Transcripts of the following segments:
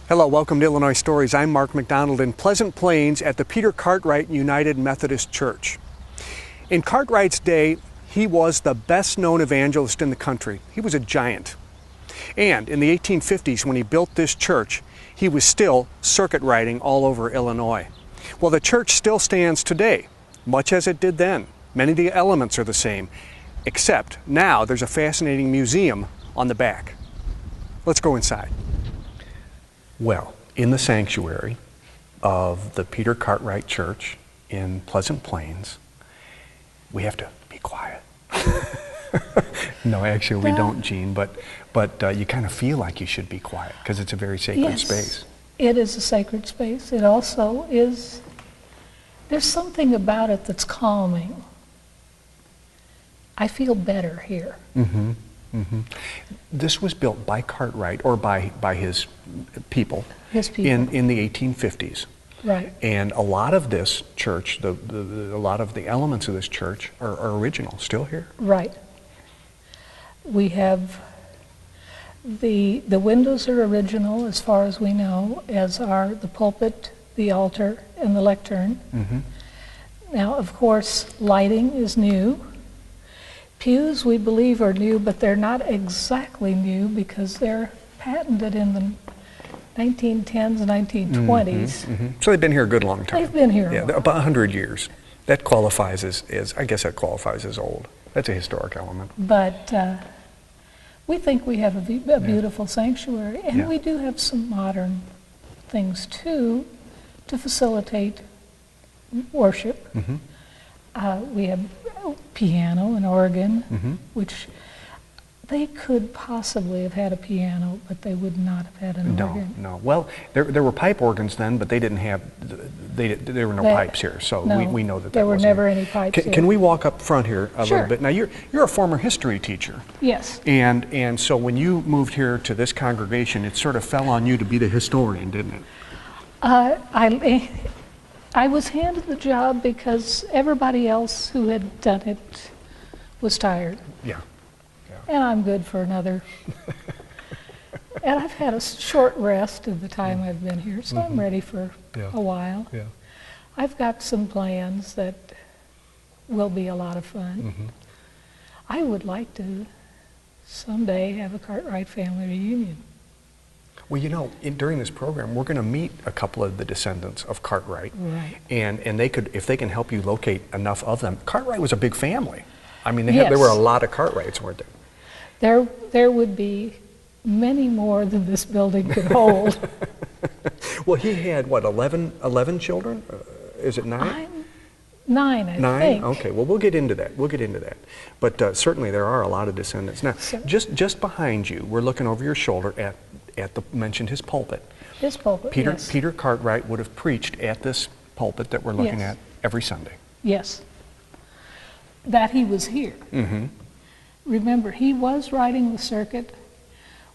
Hello, welcome to Illinois Stories. I'm Mark McDonald in Pleasant Plains at the Peter Cartwright United Methodist Church. In Cartwright's day, he was the best known evangelist in the country. He was a giant. And in the 1850s, when he built this church, he was still circuit riding all over Illinois. Well, the church still stands today, much as it did then. Many of the elements are the same, except now there's a fascinating museum on the back. Let's go inside. Well, in the sanctuary of the Peter Cartwright Church in Pleasant Plains, we have to be quiet. No, actually we don't, Jean, but you kind of feel like you should be quiet because it's a very sacred space. It is a sacred space. It also is, there's something about it that's calming. I feel better here. Mm-hmm. Mm-hmm. This was built by Cartwright, or by his people, in the 1850s. Right. And a lot of this church, a lot of the elements of this church are original, still here. Right. We have the windows are original as far as we know, as are the pulpit, the altar, and the lectern. Mm-hmm. Now, of course, lighting is new. Pews, we believe, are new, but they're not exactly new because they're patented in the 1910s and 1920s. Mm-hmm, mm-hmm. So they've been here a good long time. They've been here about 100 years. That qualifies as I guess that qualifies as old. That's a historic element. But we think we have a beautiful sanctuary, and we do have some modern things too to facilitate worship. Mm-hmm. We have piano and organ, mm-hmm. which they could possibly have had a piano, but they would not have had an organ. No. Well, there were pipe organs then, but they didn't have. There were no pipes here, so we know that there were wasn't never here. any pipes. Can we walk up front here a little bit? Now you're a former history teacher. Yes. And so when you moved here to this congregation, it sort of fell on you to be the historian, didn't it? I was handed the job because everybody else who had done it was tired. Yeah. And I'm good for another. And I've had a short rest in the time I've been here, so I'm ready for a while. Yeah. I've got some plans that will be a lot of fun. Mm-hmm. I would like to someday have a Cartwright family reunion. Well, you know, during this program, we're going to meet a couple of the descendants of Cartwright. Right. And they could, if they can help you locate enough of them. Cartwright was a big family. I mean, there were a lot of Cartwrights, weren't there? There would be many more than this building could hold. Well, he had, what, 11 children? Is it 9? 9, I think. Okay, well, we'll get into that. But certainly there are a lot of descendants. Now, just behind you, we're looking over your shoulder at the mentioned his pulpit. His pulpit, yes. Peter Cartwright would have preached at this pulpit that we're looking at every Sunday. Yes. That he was here. Mm-hmm. Remember, he was riding the circuit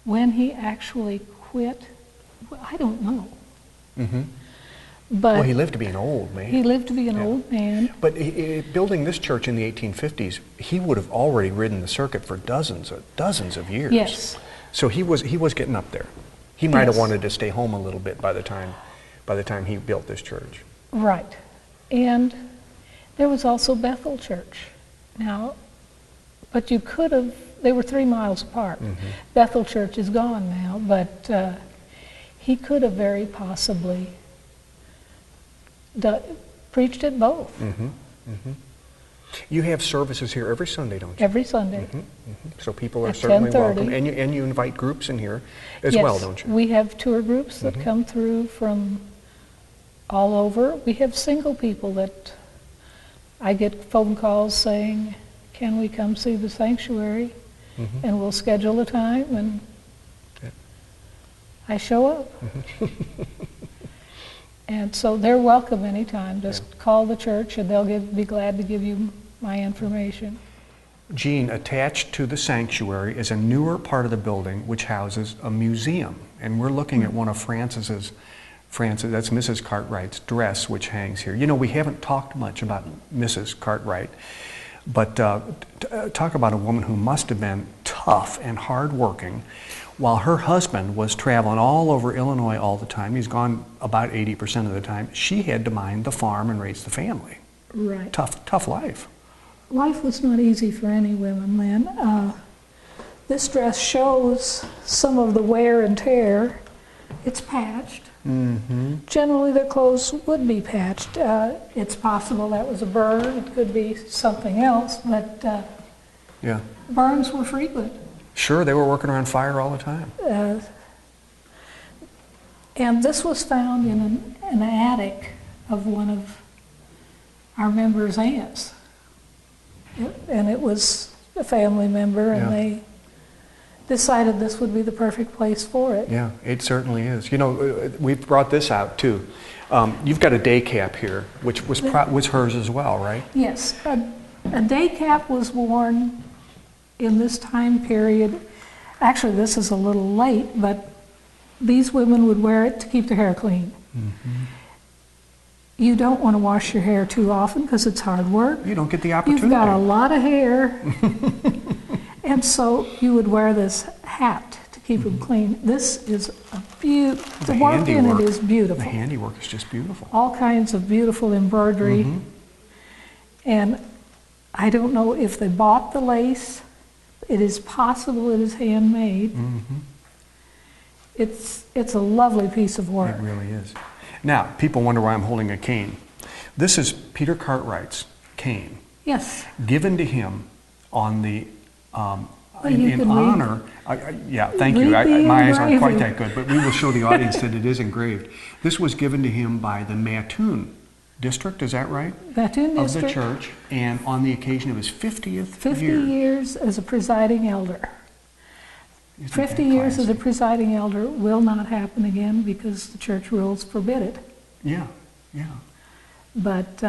when he actually quit. Well, I don't know. Mm-hmm. But well, he lived to be an old man. He lived to be an old man. But building this church in the 1850s, he would have already ridden the circuit for dozens of years. Yes. So he was getting up there. He might have wanted to stay home a little bit by the time he built this church. Right. And there was also Bethel Church. Now, but you could have, they were 3 miles apart. Mm-hmm. Bethel Church is gone now, but he could have very possibly preached at both. Mm-hmm. Mm-hmm. You have services here every Sunday, don't you? Every Sunday. Mm-hmm. Mm-hmm. So people are at certainly 10:30. welcome. And you invite groups in here as well, don't you? We have tour groups that come through from all over. We have single people that I get phone calls saying, can we come see the sanctuary? Mm-hmm. And we'll schedule a time, and I show up. Mm-hmm. And so they're welcome anytime. Just call the church and they'll be glad to give you my information. Jean, attached to the sanctuary is a newer part of the building which houses a museum. And we're looking at one of Frances, that's Mrs. Cartwright's dress, which hangs here. You know, we haven't talked much about Mrs. Cartwright, but talk about a woman who must have been tough and hardworking. while her husband was traveling all over Illinois all the time. He's gone about 80% of the time. She had to mind the farm and raise the family. Right. Tough life. Life was not easy for any women then. This dress shows some of the wear and tear. It's patched. Mm-hmm. Generally, their clothes would be patched. It's possible that was a burn. It could be something else, but Yeah. burns were frequent. Sure, they were working around fire all the time. And this was found in an attic of one of our members' aunts. And it was a family member, and Yeah. they decided this would be the perfect place for it. Yeah, it certainly is. You know, we've brought this out too. You've got a day cap here, which was hers as well, right? Yes, a day cap was worn in this time period. Actually, this is a little late, but these women would wear it to keep their hair clean. Mm-hmm. You don't want to wash your hair too often because it's hard work. You don't get the opportunity. You've got a lot of hair. And so you would wear this hat to keep them clean. This is a beautiful, the work in it is beautiful. The handiwork is just beautiful. All kinds of beautiful embroidery. Mm-hmm. And I don't know if they bought the lace. It is possible it is handmade. Mm-hmm. It's a lovely piece of work. It really is. Now, people wonder why I'm holding a cane. This is Peter Cartwright's cane, Yes. given to him on the you in can honor. Yeah, thank you. read the My eyes aren't quite engraving. that good, but we will show the audience that it is engraved. This was given to him by the Mattoon district, is that right? Mattoon Of the District, church, and on the occasion of his 50th 50 year. years as a presiding elder. Isn't 50 that years as a classy? presiding elder will not happen again because the church rules forbid it. Yeah, yeah. But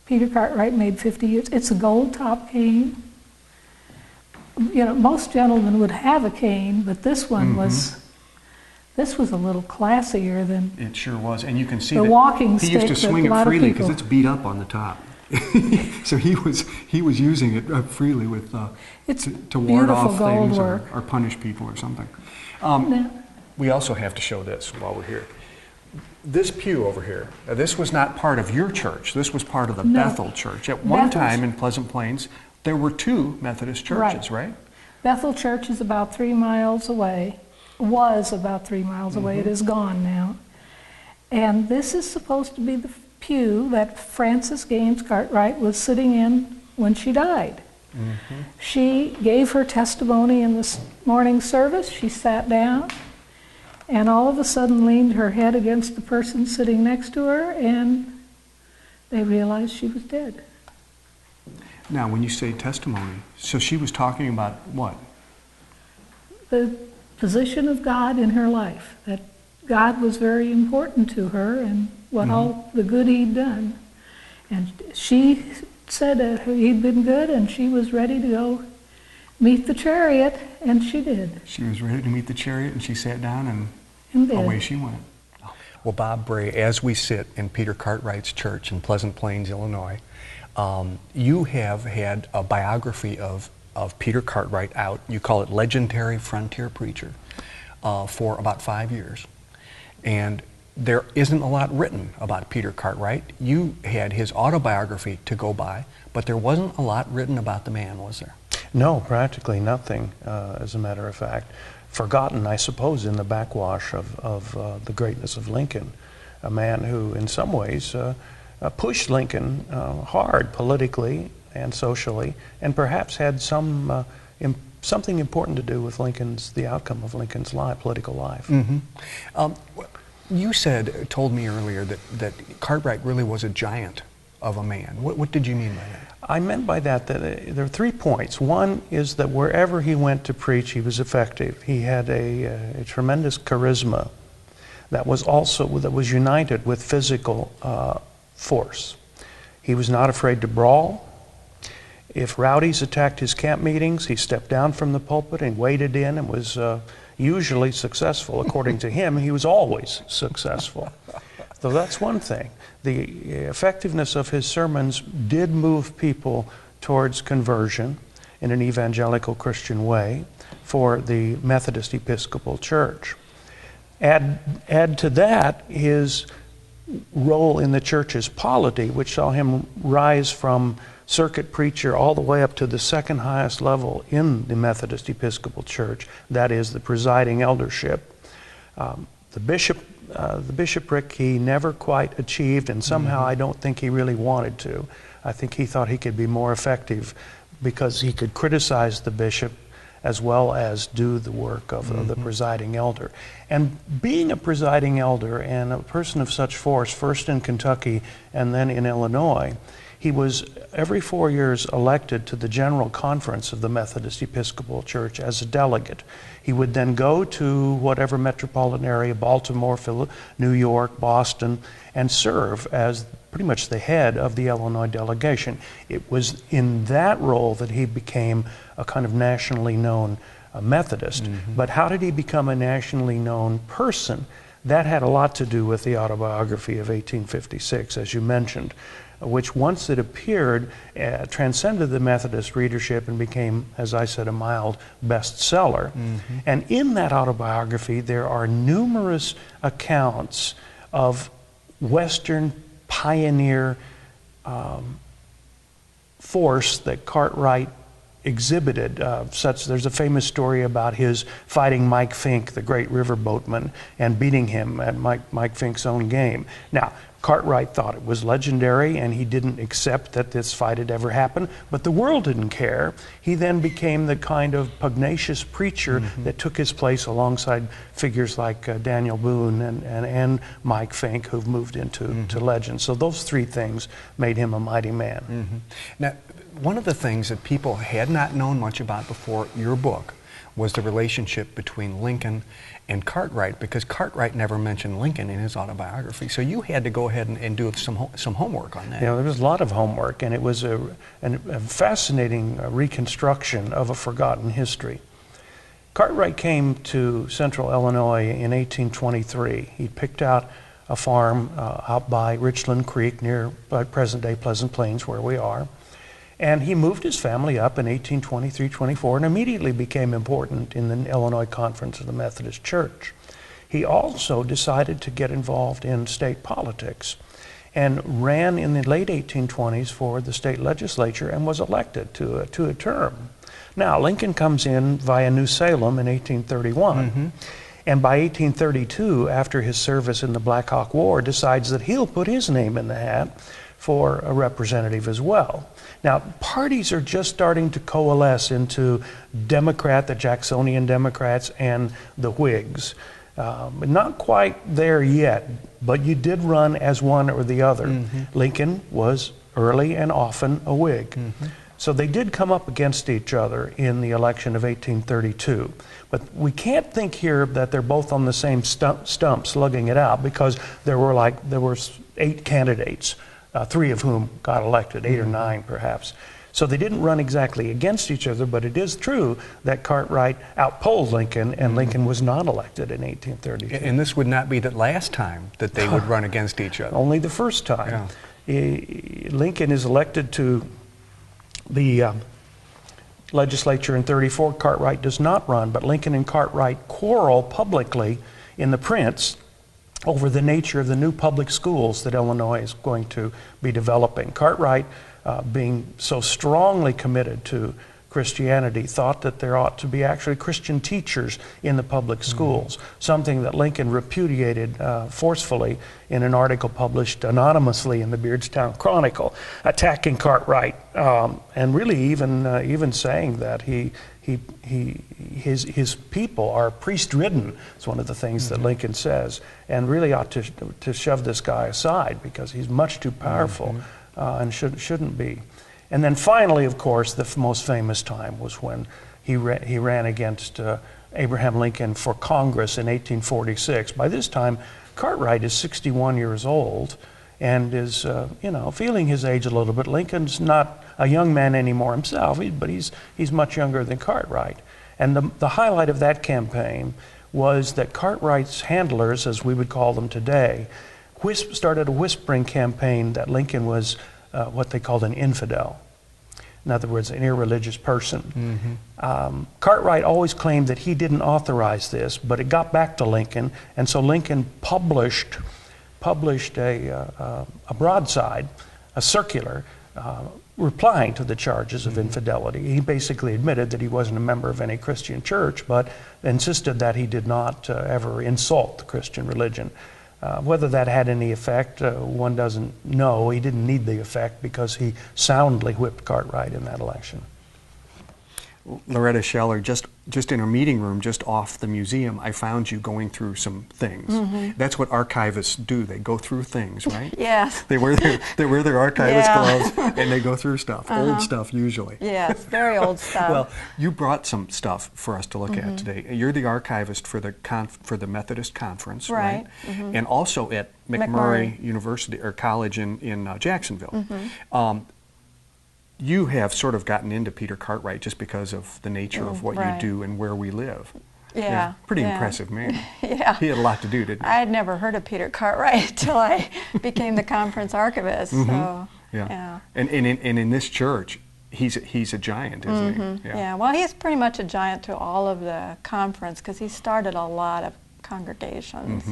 Peter Cartwright made 50 years. It's a gold top cane. You know, most gentlemen would have a cane, but this one was a little classier than It sure was, and you can see the that walking he used stick to that swing a it lot of freely because people. it's beat up on the top. So he was using it freely with It's to ward beautiful off gold things work. or punish people or something. Now, We also have to show this while we're here. This pew over here, now this was not part of your church. This was part of the No. Bethel Church. At one Bethel's- time in Pleasant Plains, there were two Methodist churches, right? Bethel Church is about 3 miles away, was about 3 miles away. It is gone now. And this is supposed to be the pew that Frances Gaines Cartwright was sitting in when she died. She gave her testimony in this morning service. She sat down and all of a sudden leaned her head against the person sitting next to her, and they realized she was dead. Now, when you say testimony, so she was talking about what? The position of God in her life, that God was very important to her and what all the good he'd done. And she said that he'd been good and she was ready to go meet the chariot, and she did. She was ready to meet the chariot, and she sat down and And did. away she went. Well, Bob Bray, as we sit in Peter Cartwright's church in Pleasant Plains, Illinois, you have had a biography of Peter Cartwright out. You call it Legendary Frontier Preacher for about 5 years. And there isn't a lot written about Peter Cartwright. You had his autobiography to go by, but there wasn't a lot written about the man, was there? No, practically nothing, as a matter of fact. Forgotten, I suppose, in the backwash of the greatness of Lincoln, a man who, in some ways, pushed Lincoln hard politically and socially, and perhaps had some something important to do with the outcome of Lincoln's political life. You told me earlier that Cartwright really was a giant of a man. What did you mean by that? I meant by that there are 3 points. One is that wherever he went to preach, he was effective. He had a tremendous charisma that was united with physical force. He was not afraid to brawl. If rowdies attacked his camp meetings, he stepped down from the pulpit and waded in and was usually successful. According to him, he was always successful. So that's one thing. The effectiveness of his sermons did move people towards conversion, in an evangelical Christian way for the Methodist Episcopal Church. Add to that his role in the church's polity, which saw him rise from circuit preacher all the way up to the second highest level in the Methodist Episcopal Church, that is, the presiding eldership. The bishopric he never quite achieved, and somehow I don't think he really wanted to. I think he thought he could be more effective because he could criticize the bishop as well as do the work of the presiding elder. And being a presiding elder and a person of such force, first in Kentucky and then in Illinois, he was every 4 years elected to the General Conference of the Methodist Episcopal Church as a delegate. He would then go to whatever metropolitan area, Baltimore, New York, Boston, and serve as pretty much the head of the Illinois delegation. It was in that role that he became a kind of nationally known Methodist. But how did he become a nationally known person? That had a lot to do with the autobiography of 1856, as you mentioned, which once it appeared, transcended the Methodist readership and became, as I said, a mild bestseller. And in that autobiography, there are numerous accounts of Western pioneer force that Cartwright exhibited. There's a famous story about his fighting Mike Fink, the great riverboatman, and beating him at Mike Fink's own game. Now, Cartwright thought it was legendary, and he didn't accept that this fight had ever happened, but the world didn't care. He then became the kind of pugnacious preacher that took his place alongside figures like Daniel Boone and Mike Fink, who've moved into legend. So those three things made him a mighty man. Now, one of the things that people had not known much about before your book was the relationship between Lincoln and Cartwright, because Cartwright never mentioned Lincoln in his autobiography. So you had to go ahead and do some homework on that. Yeah, there was a lot of homework, and it was a fascinating reconstruction of a forgotten history. Cartwright came to central Illinois in 1823. He picked out a farm out by Richland Creek near present-day Pleasant Plains, where we are. And he moved his family up in 1823-24 and immediately became important in the Illinois Conference of the Methodist Church. He also decided to get involved in state politics and ran in the late 1820s for the state legislature and was elected to a term. Now, Lincoln comes in via New Salem in 1831. And by 1832, after his service in the Black Hawk War, decides that he'll put his name in the hat for a representative as well. Now, parties are just starting to coalesce into the Jacksonian Democrats, and the Whigs. Not quite there yet, but you did run as one or the other. Lincoln was early and often a Whig. So they did come up against each other in the election of 1832. But we can't think here that they're both on the same stump slugging it out, because there were 8 candidates. 3 of whom got elected, 8 or 9 perhaps. So they didn't run exactly against each other, but it is true that Cartwright outpolled Lincoln, and Lincoln was not elected in 1832. And this would not be the last time that they would run against each other. Only the first time. Lincoln is elected to the legislature in 34. Cartwright does not run, but Lincoln and Cartwright quarrel publicly in the Prince over the nature of the new public schools that Illinois is going to be developing. Cartwright, being so strongly committed to Christianity, thought that there ought to be actually Christian teachers in the public schools, something that Lincoln repudiated forcefully in an article published anonymously in the Beardstown Chronicle, attacking Cartwright, and really even saying that his people are priest-ridden. It's one of the things that Lincoln says, and really ought to shove this guy aside because he's much too powerful and shouldn't be. And then finally, of course, the most famous time was when he ran against Abraham Lincoln for Congress in 1846. By this time, Cartwright is 61 years old and is, feeling his age a little bit. Lincoln's not a young man anymore himself, but he's much younger than Cartwright. And the highlight of that campaign was that Cartwright's handlers, as we would call them today, started a whispering campaign that Lincoln was what they called an infidel. In other words, an irreligious person. Cartwright always claimed that he didn't authorize this, but it got back to Lincoln, and so Lincoln published a broadside, a circular, replying to the charges of infidelity. He basically admitted that he wasn't a member of any Christian church, but insisted that he did not ever insult the Christian religion. Whether that had any effect, one doesn't know. He didn't need the effect because he soundly whipped Cartwright in that election. Loretta Scheller, just in a meeting room just off the museum, I found you going through some things. That's what archivists do. They go through things, right? Yes. They wear their archivist gloves and they go through stuff, old stuff usually. Yes, very old stuff. Well, you brought some stuff for us to look at today. You're the archivist for the Methodist Conference, right? And also at McMurray University or College in Jacksonville. You have sort of gotten into Peter Cartwright just because of the nature of what you do and where we live. Yeah. Pretty impressive man. Yeah. He had a lot to do, didn't he? I had never heard of Peter Cartwright until I became the conference archivist. So, yeah. And in this church, he's a giant, isn't he? Yeah. Well, he's pretty much a giant to all of the conference because he started a lot of congregations.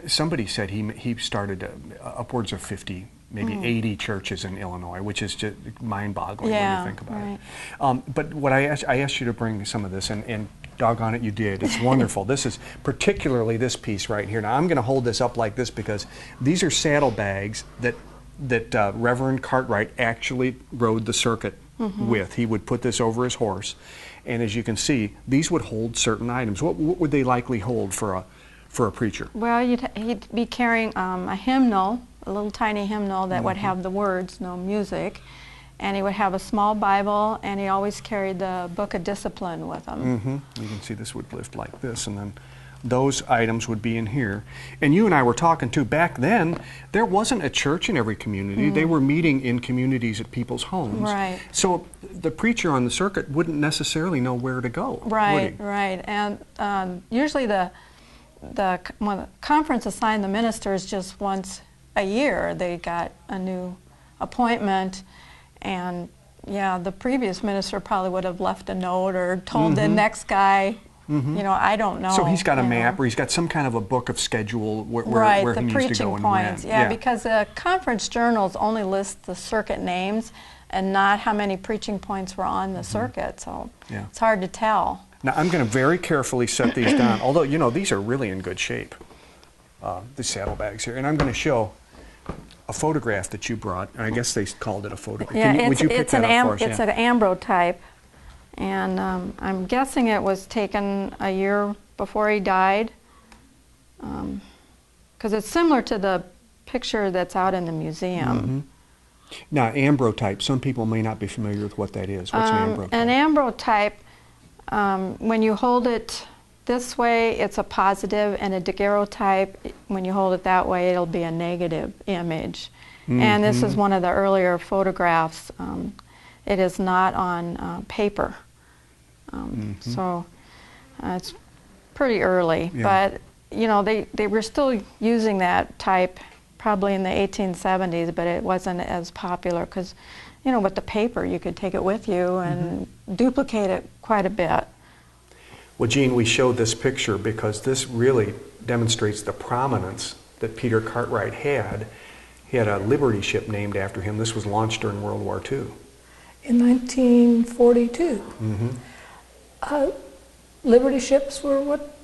Somebody said he started upwards of 50, maybe 80 churches in Illinois, which is just mind-boggling when you think about it. But what I asked you to bring some of this, and doggone it, you did. It's wonderful. This is particularly this piece right here. Now, I'm going to hold this up like this because these are saddlebags that Reverend Cartwright actually rode the circuit with. He would put this over his horse, and as you can see, these would hold certain items. What would they likely hold for a preacher? Well, he'd be carrying a hymnal, a little tiny hymnal that would have the words, no music, and he would have a small Bible, and he always carried the Book of Discipline with him. You can see this would lift like this, and then those items would be in here. And you and I were talking too, back then, there wasn't a church in every community. They were meeting in communities at people's homes. Right. So the preacher on the circuit wouldn't necessarily know where to go. Right, right. And usually when the conference assigned the ministers just once a year, they got a new appointment, and the previous minister probably would have left a note or told the next guy, you know, I don't know. So he's got a map, or he's got some kind of a book of schedule where he needs to go. Right, the preaching points. Yeah, because the conference journals only list the circuit names and not how many preaching points were on the circuit, so it's hard to tell. Now, I'm going to very carefully set these down, although, you know, these are really in good shape, the saddlebags here. And I'm going to show a photograph that you brought, and I guess they called it a photograph. Yeah, would you pick that up for us? It's an ambrotype, and I'm guessing it was taken a year before he died, because it's similar to the picture that's out in the museum. Now, ambrotype, some people may not be familiar with what that is. What's an ambrotype? An ambrotype, when you hold it this way, it's a positive, and a daguerreotype, when you hold it that way, it'll be a negative image. And this is one of the earlier photographs. It is not on paper. So it's pretty early. But, you know, they were still using that type probably in the 1870s, but it wasn't as popular because, you know, with the paper, you could take it with you and duplicate it quite a bit. Well, Gene, we showed this picture because this really demonstrates the prominence that Peter Cartwright had. He had a Liberty ship named after him. This was launched during World War II. In 1942. Liberty ships were what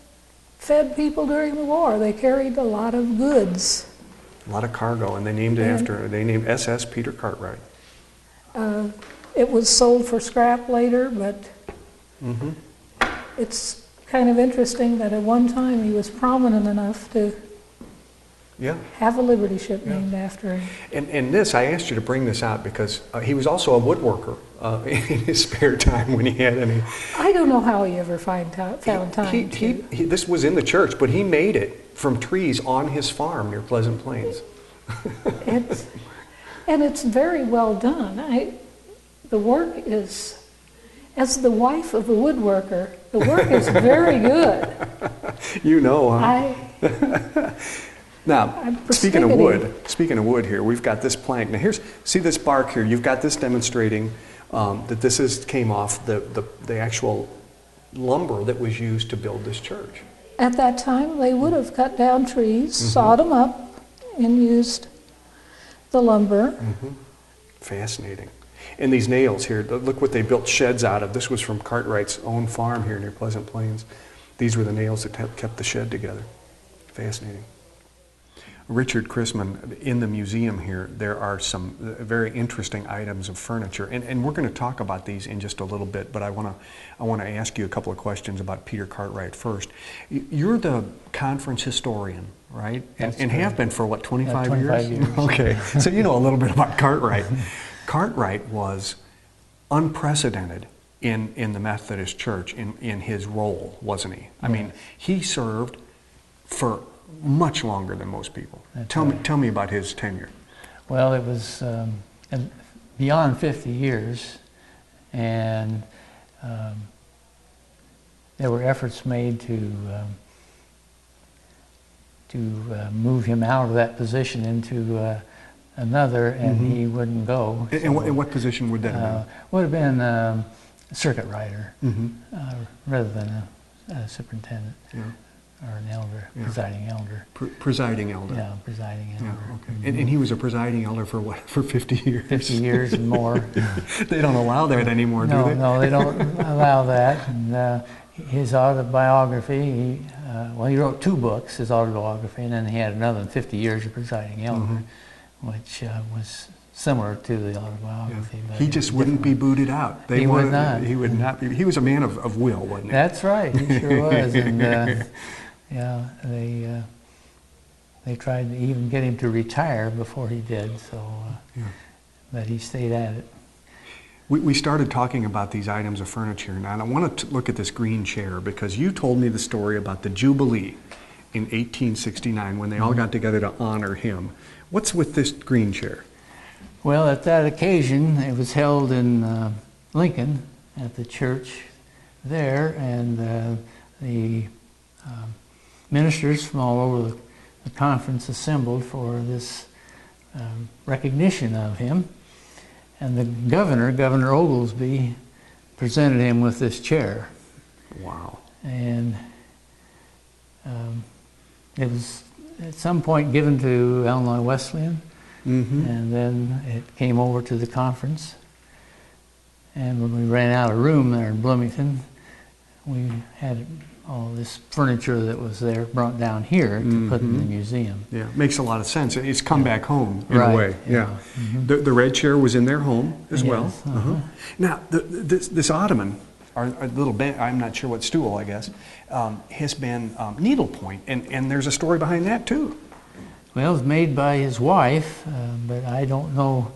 fed people during the war. They carried a lot of goods. A lot of cargo, and they named it they named SS Peter Cartwright. It was sold for scrap later, but it's kind of interesting that at one time he was prominent enough to have a Liberty ship named after him. And this, I asked you to bring this out because he was also a woodworker in his spare time when he had any. I don't know how he ever found time this was in the church, but he made it from trees on his farm near Pleasant Plains. It's very well done. The work is, as the wife of a woodworker, the work is very good. You know, huh? Now, speaking of wood here, we've got this plank. Now see this bark here, you've got this demonstrating that this came off the actual lumber that was used to build this church. At that time, they would have cut down trees, sawed them up, and used the lumber. Fascinating. And these nails here, look what they built sheds out of. This was from Cartwright's own farm here near Pleasant Plains. These were the nails that kept the shed together. Fascinating. Richard Chrisman, in the museum here, there are some very interesting items of furniture, and we're going to talk about these in just a little bit, but I want to ask you a couple of questions about Peter Cartwright first. You're the conference historian, right? And have been for what, 25 years? 25 years. Okay, so you know a little bit about Cartwright. Cartwright was unprecedented in the Methodist Church in his role, wasn't he? I mean, he served for much longer than most people. Tell me about his tenure. Well, it was beyond 50 years, and there were efforts made to move him out of that position into another, and he wouldn't go. And what position would that have been? Would have been a circuit rider, rather than a superintendent. Or an elder, presiding elder. Presiding elder. Yeah, presiding elder. Yeah, okay. And he was a presiding elder for what? For 50 years? 50 years and more. They don't allow that anymore, do they? No, they don't allow that. And his autobiography, he wrote 2 books, his autobiography, and then he had another 50 years of presiding elder, which was similar to the autobiography. Yeah. He just wouldn't be booted out. He would not. He would not be. He was a man of will, wasn't he? That's right, he sure was. And yeah, they tried to even get him to retire before he did, so but he stayed at it. We started talking about these items of furniture, and I want to look at this green chair because you told me the story about the Jubilee in 1869 when they all got together to honor him. What's with this green chair? Well, at that occasion, it was held in Lincoln at the church there, and the ministers from all over the conference assembled for this recognition of him. And the Governor Oglesby, presented him with this chair. Wow. And it was at some point given to Illinois Wesleyan, and then it came over to the conference. And when we ran out of room there in Bloomington, we had all this furniture that was there brought down here to put in the museum. Yeah, makes a lot of sense. It's come back home in a way. Yeah. The red chair was in their home as well. Now, this ottoman, or a little bit, I'm not sure what stool, I guess, has been needlepoint, and there's a story behind that too. Well, it was made by his wife, but I don't know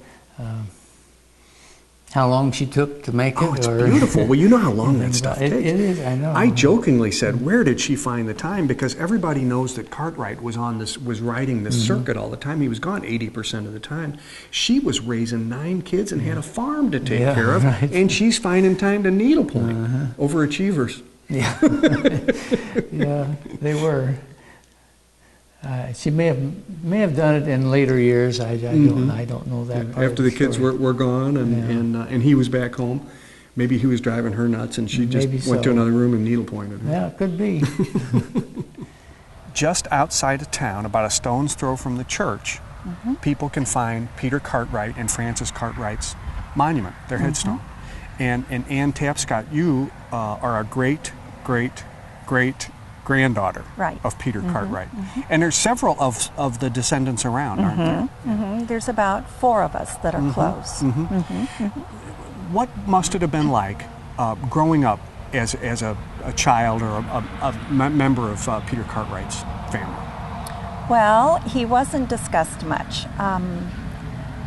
how long she took to make it. Oh, it's beautiful. Well, you know how long that stuff takes. It is, I know. I jokingly said, where did she find the time? Because everybody knows that Cartwright was riding this circuit all the time. He was gone 80% of the time. She was raising 9 kids and had a farm to take care of, and she's finding time to needlepoint. Overachievers. Yeah. Yeah, they were. She may have done it in later years. I don't know that part. After the kids were gone and he was back home, maybe he was driving her nuts and she just went to another room and needlepointed her. Yeah, it could be. Just outside of town, about a stone's throw from the church, people can find Peter Cartwright and Frances Cartwright's monument, their headstone. And Ann Tapscott, you are a great granddaughter of Peter Cartwright. And there's several of the descendants around, aren't there? There's about 4 of us that are close. What must it have been like growing up as a child or a member of Peter Cartwright's family? Well, he wasn't discussed much.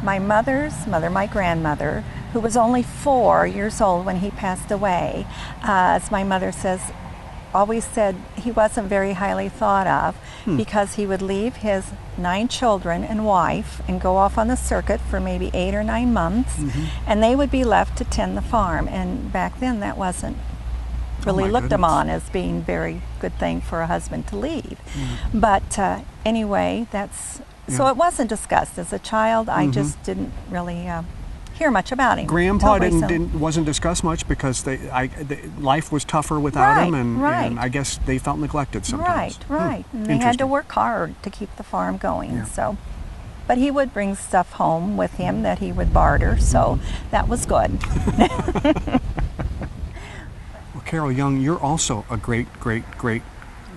My mother's mother, my grandmother, who was only 4 years old when he passed away, as my mother says, always said he wasn't very highly thought of because he would leave his 9 children and wife and go off on the circuit for maybe 8 or 9 months, and they would be left to tend the farm. And back then that wasn't really looked upon as being a very good thing for a husband to leave. But anyway, so it wasn't discussed. As a child, I just didn't really hear much about him. Grandpa till recently. wasn't discussed much because life was tougher without him, and I guess they felt neglected sometimes. Right. And they had to work hard to keep the farm going. Yeah. So, but he would bring stuff home with him that he would barter, so that was good. Well, Carol Young, you're also a great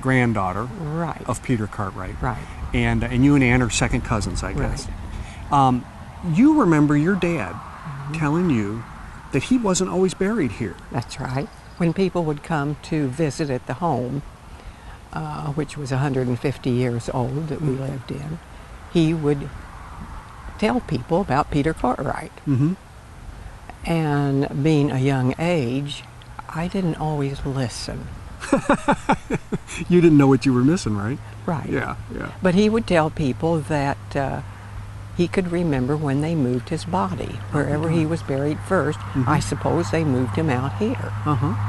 granddaughter Right. of Peter Cartwright. Right. And you and Ann are second cousins, I guess. You remember your dad telling you that he wasn't always buried here. That's right. When people would come to visit at the home, which was 150 years old that we lived in, he would tell people about Peter Cartwright. And being a young age, I didn't always listen. You didn't know what you were missing, right? Right. Yeah. But he would tell people that he could remember when they moved his body. Wherever he was buried first, I suppose they moved him out here.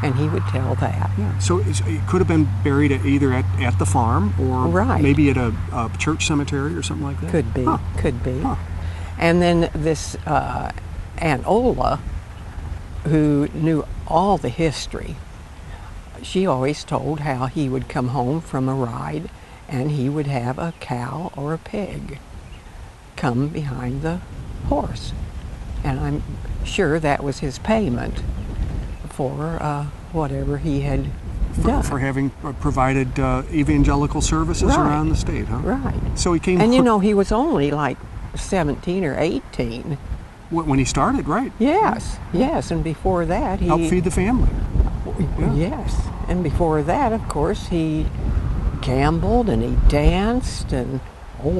And he would tell that. Yeah. So it could have been buried either at the farm or maybe at a church cemetery or something like that? Could be. Could be. And then this Aunt Ola, who knew all the history, she always told how he would come home from a ride and he would have a cow or a pig come behind the horse. And I'm sure that was his payment for whatever he had done. For having provided evangelical services around the state, huh? Right. So he came... And you know, he was only like 17 or 18. When he started, right? Yes, yes. And before that, he... Helped feed the family. Yeah. Yes. And before that, of course, he gambled and he danced and,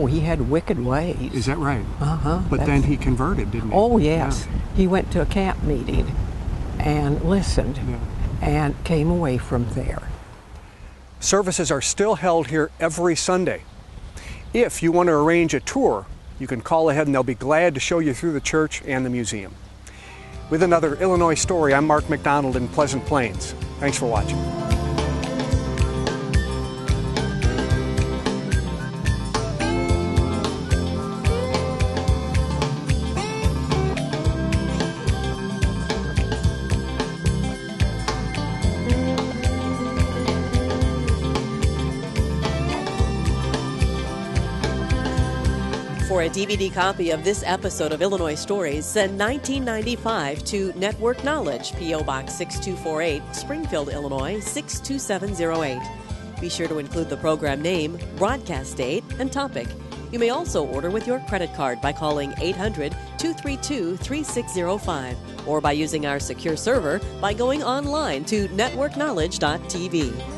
he had wicked ways. Is that right? But That's... then he converted, didn't he? Oh, yes. Yeah. He went to a camp meeting and listened and came away from there. Services are still held here every Sunday. If you want to arrange a tour, you can call ahead and they'll be glad to show you through the church and the museum. With another Illinois Story, I'm Mark McDonald in Pleasant Plains. Thanks for watching. For a DVD copy of this episode of Illinois Stories, send $19.95 to Network Knowledge, P.O. Box 6248, Springfield, Illinois 62708. Be sure to include the program name, broadcast date, and topic. You may also order with your credit card by calling 800-232-3605 or by using our secure server by going online to networkknowledge.tv.